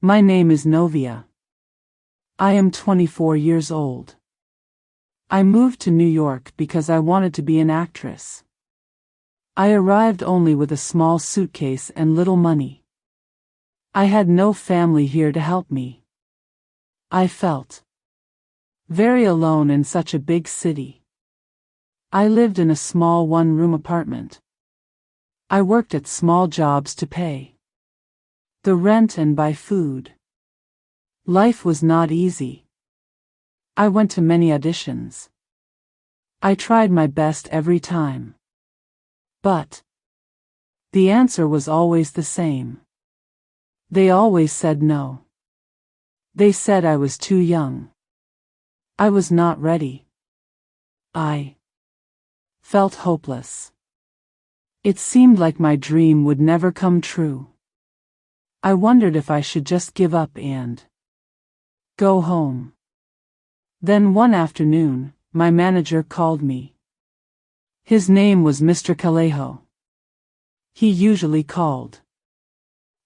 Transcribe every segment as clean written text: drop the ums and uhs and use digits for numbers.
My name is Novia. I am 24 years old. I moved to New York because I wanted to be an actress. I arrived only with a small suitcase and little money. I had no family here to help me. I felt very alone in such a big city. I lived in a small one-room apartment. I worked at small jobs to pay the rent and buy food. Life was not easy. I went to many auditions. I tried my best every time. But the answer was always the same. They always said no. They said I was too young. I was not ready. I felt hopeless. It seemed like my dream would never come true. I wondered if I should just give up and go home. Then one afternoon, my manager called me. His name was Mr. Calejo. He usually called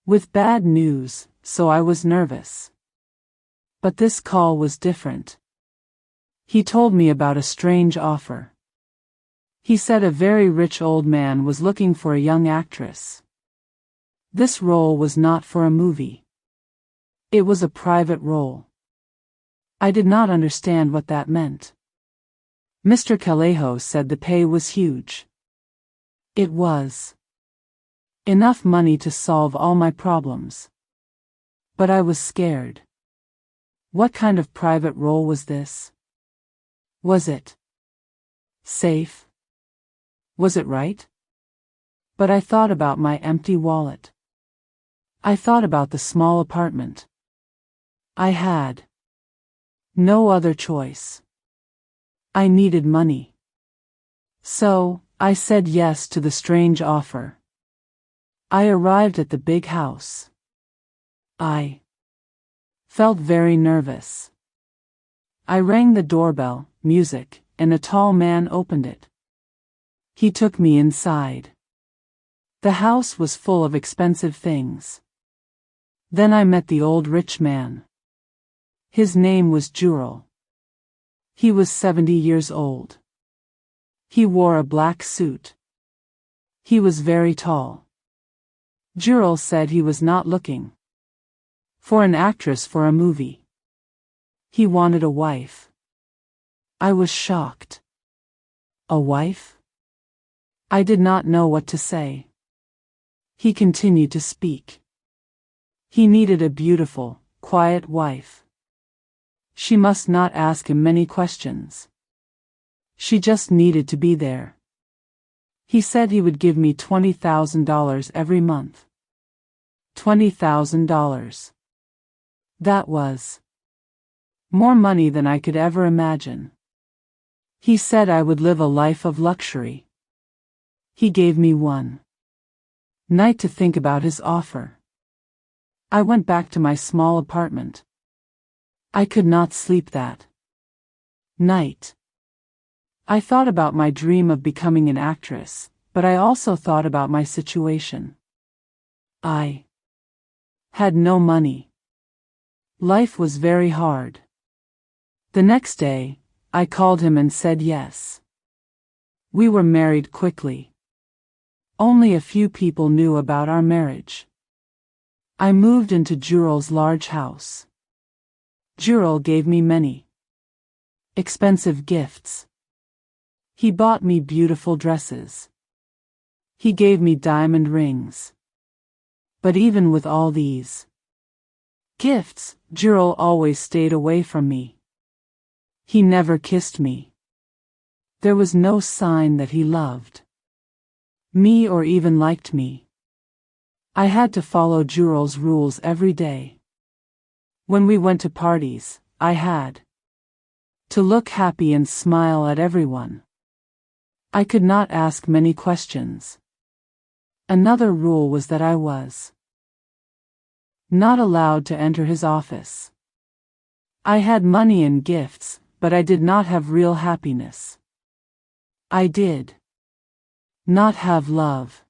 with bad news, so I was nervous. But this call was different. He told me about a strange offer. He said a very rich old man was looking for a young actress. This role was not for a movie. It was a private role. I did not understand what that meant. Mr. Calejo said the pay was huge. It was enough money to solve all my problems. But I was scared. What kind of private role was this? Was it safe? Was it right? But I thought about my empty wallet. I thought about the small apartment. I had no other choice. I needed money. So, I said yes to the strange offer. I arrived at the big house. I felt very nervous. I rang the doorbell, music, and a tall man opened it. He took me inside. The house was full of expensive things. Then I met the old rich man. His name was Jurel. He was 70 years old. He wore a black suit. He was very tall. Jurel said he was not looking for an actress for a movie. He wanted a wife. I was shocked. A wife? I did not know what to say. He continued to speak. He needed a beautiful, quiet wife. She must not ask him many questions. She just needed to be there. He said he would give me $20,000 every month. $20,000. That was more money than I could ever imagine. He said I would live a life of luxury. He gave me one night to think about his offer. I went back to my small apartment. I could not sleep that night. I thought about my dream of becoming an actress, but I also thought about my situation. I had no money. Life was very hard. The next day, I called him and said yes. We were married quickly. Only a few people knew about our marriage. I moved into Jurel's large house. Jurel gave me many expensive gifts. He bought me beautiful dresses. He gave me diamond rings. But even with all these gifts, Jurel always stayed away from me. He never kissed me. There was no sign that he loved me or even liked me. I had to follow Jurel's rules every day. When we went to parties, I had to look happy and smile at everyone. I could not ask many questions. Another rule was that I was not allowed to enter his office. I had money and gifts, but I did not have real happiness. I did not have love.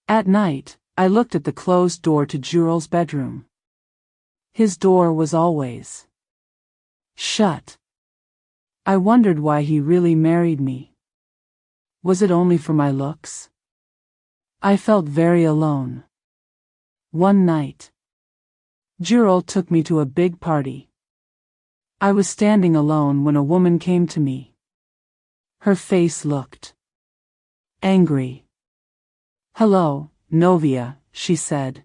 At night, I looked at the closed door to Jurel's bedroom. His door was always shut. I wondered why he really married me. Was it only for my looks? I felt very alone. One night, Jurol took me to a big party. I was standing alone when a woman came to me. Her face looked angry. "Hello, Novia," she said.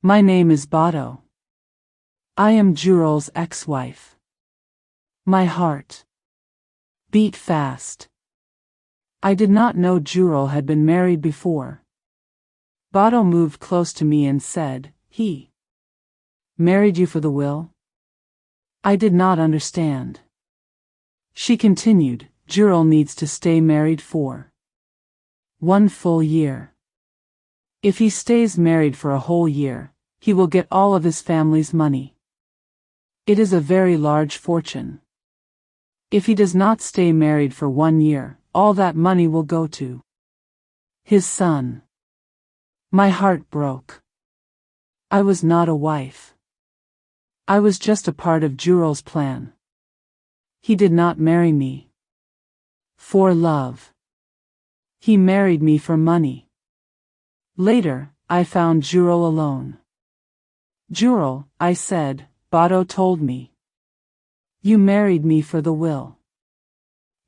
"My name is Bato. I am Jurol's ex-wife." My heart beat fast. I did not know Jurol had been married before. Bato moved close to me and said, "He married you for the will?" I did not understand. She continued, "Jurol needs to stay married for 1 full year. If he stays married for a whole year, he will get all of his family's money. It is a very large fortune. If he does not stay married for 1 year, all that money will go to his son." My heart broke. I was not a wife. I was just a part of Jurol's plan. He did not marry me for love. He married me for money. Later, I found Jurol alone. "Jurol," I said, "Bato told me you married me for the will."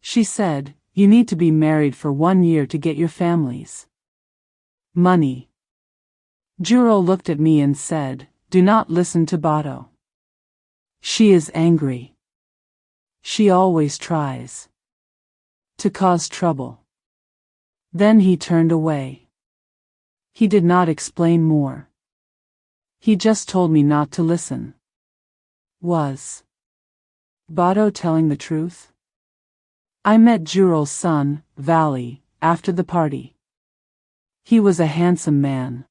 She said, "You need to be married for 1 year to get your family's money." Jurol looked at me and said, "Do not listen to Bato. She is angry. She always tries to cause trouble." Then he turned away. He did not explain more. He just told me not to listen. Was Bato telling the truth? I met Jurol's son, Vali, after the party. He was a handsome man,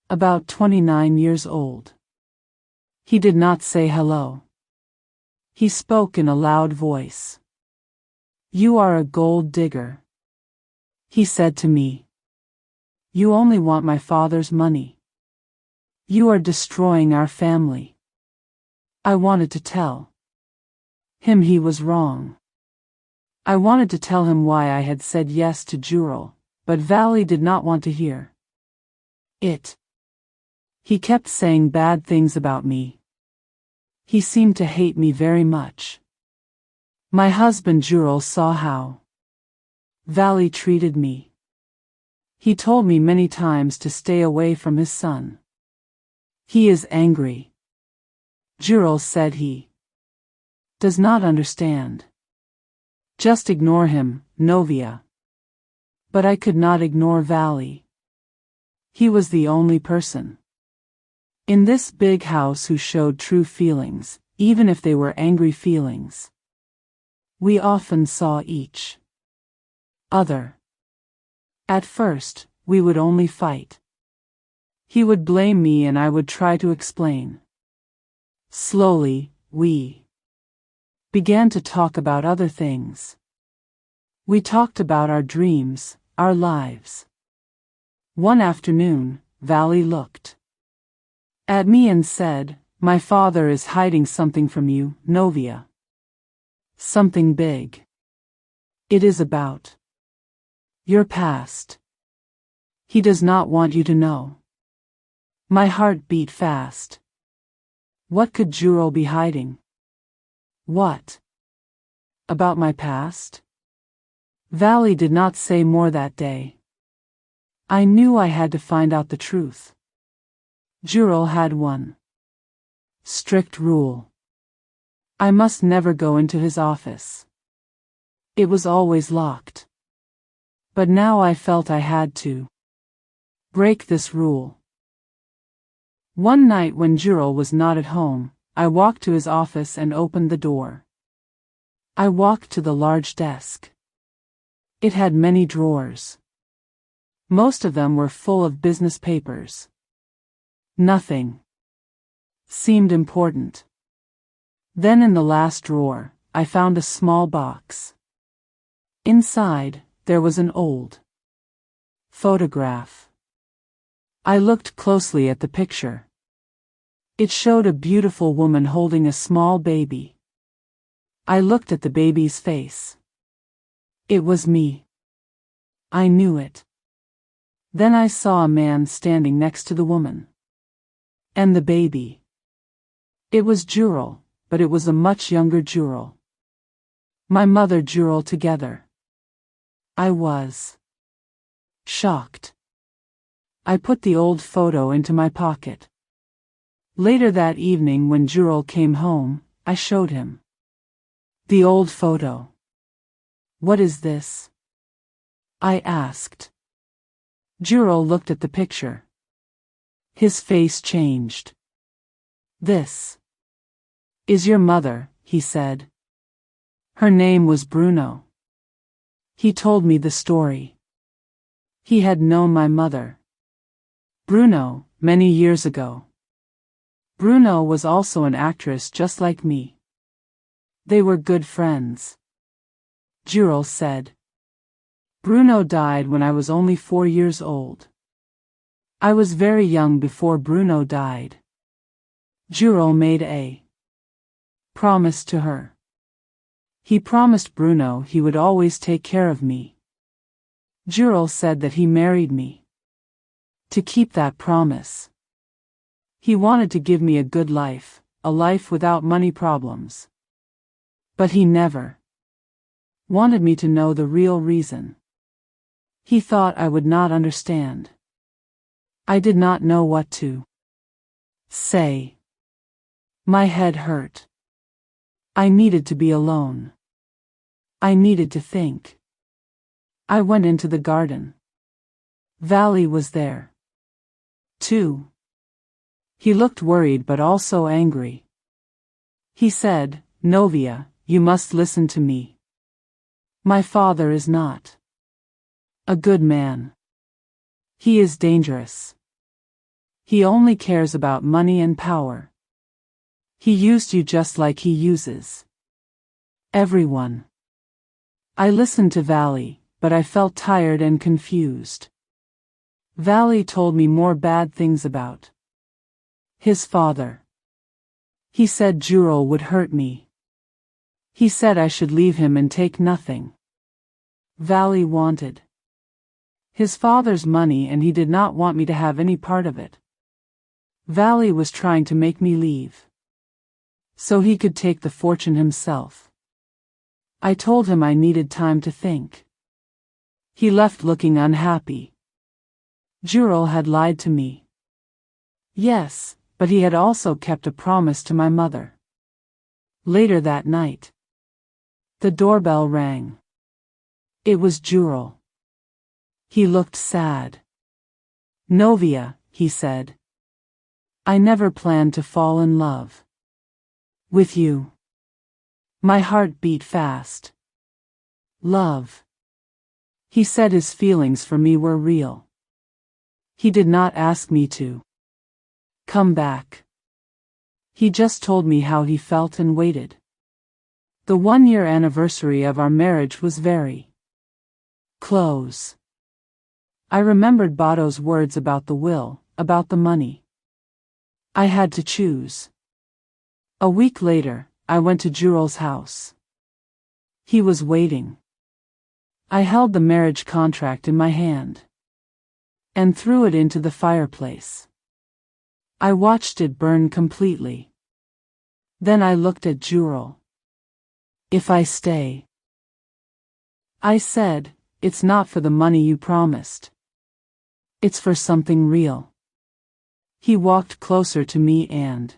about 29 years old. He did not say hello. He spoke in a loud voice. "You are a gold digger," he said to me. "You only want my father's money. You are destroying our family." I wanted to tell him he was wrong. I wanted to tell him why I had said yes to Jurol, but Vali did not want to hear it. He kept saying bad things about me. He seemed to hate me very much. My husband Jurol saw how Vali treated me. He told me many times to stay away from his son. "He is angry." Jurol said he does not understand. "Just ignore him, Novia." But I could not ignore Vali. He was the only person in this big house who showed true feelings, even if they were angry feelings. We often saw each other. At first, we would only fight. He would blame me and I would try to explain. Slowly, we began to talk about other things. We talked about our dreams, our lives. One afternoon, Vali looked at me and said, "My father is hiding something from you, Novia. Something big. It is about your past. He does not want you to know." My heart beat fast. What could Jurol be hiding? What about my past? Vali did not say more that day. I knew I had to find out the truth. Jurol had one strict rule. I must never go into his office. It was always locked. But now I felt I had to break this rule. One night when Jurol was not at home, I walked to his office and opened the door. I walked to the large desk. It had many drawers. Most of them were full of business papers. Nothing seemed important. Then in the last drawer, I found a small box. Inside, there was an old photograph. I looked closely at the picture. It showed a beautiful woman holding a small baby. I looked at the baby's face. It was me. I knew it. Then I saw a man standing next to the woman. And the baby. It was Jurel, but it was a much younger Jurel. My mother Jurel together. I was shocked. I put the old photo into my pocket. Later that evening when Jurel came home, I showed him the old photo. What is this? I asked. Jurel looked at the picture. His face changed. This is your mother, he said. Her name was Bruno. He told me the story. He had known my mother, Bruno, many years ago. Bruno was also an actress just like me. They were good friends. Jurel said. Bruno died when I was only 4 years old. I was very young before Bruno died. Jurel made a promise to her. He promised Bruno he would always take care of me. Jurel said that he married me to keep that promise. He wanted to give me a good life, a life without money problems. But he never wanted me to know the real reason. He thought I would not understand. I did not know what to say. My head hurt. I needed to be alone. I needed to think. I went into the garden. Valley was there, too. He looked worried but also angry. He said, Novia, you must listen to me. My father is not a good man. He is dangerous. He only cares about money and power. He used you just like he uses everyone. I listened to Valley, but I felt tired and confused. Valley told me more bad things about his father. He said Jurel would hurt me. He said I should leave him and take nothing. Valley wanted his father's money and he did not want me to have any part of it. Valley was trying to make me leave so he could take the fortune himself. I told him I needed time to think. He left looking unhappy. Jurel had lied to me. Yes, but he had also kept a promise to my mother. Later that night, the doorbell rang. It was Jurel. He looked sad. Novia, he said. I never planned to fall in love with you. My heart beat fast. Love. He said his feelings for me were real. He did not ask me to come back. He just told me how he felt and waited. The 1-year anniversary of our marriage was very close. I remembered Bado's words about the will, about the money. I had to choose. A week later, I went to Jurel's house. He was waiting. I held the marriage contract in my hand and threw it into the fireplace. I watched it burn completely. Then I looked at Jurel. If I stay, I said, it's not for the money you promised. It's for something real. He walked closer to me and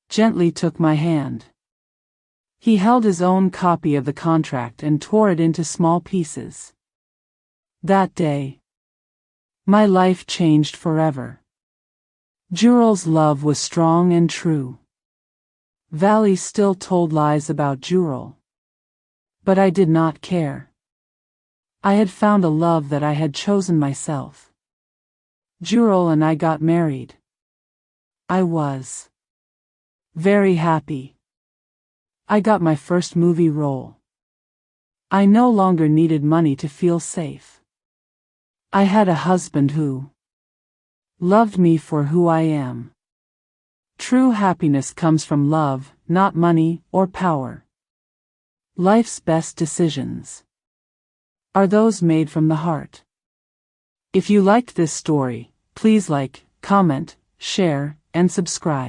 gently took my hand. He held his own copy of the contract and tore it into small pieces. That day, my life changed forever. Jurel's love was strong and true. Valley still told lies about Jurel. But I did not care. I had found a love that I had chosen myself. Jurel and I got married. I was very happy. I got my first movie role. I no longer needed money to feel safe. I had a husband who loved me for who I am. True happiness comes from love, not money or power. Life's best decisions are those made from the heart. If you liked this story, please like, comment, share, and subscribe.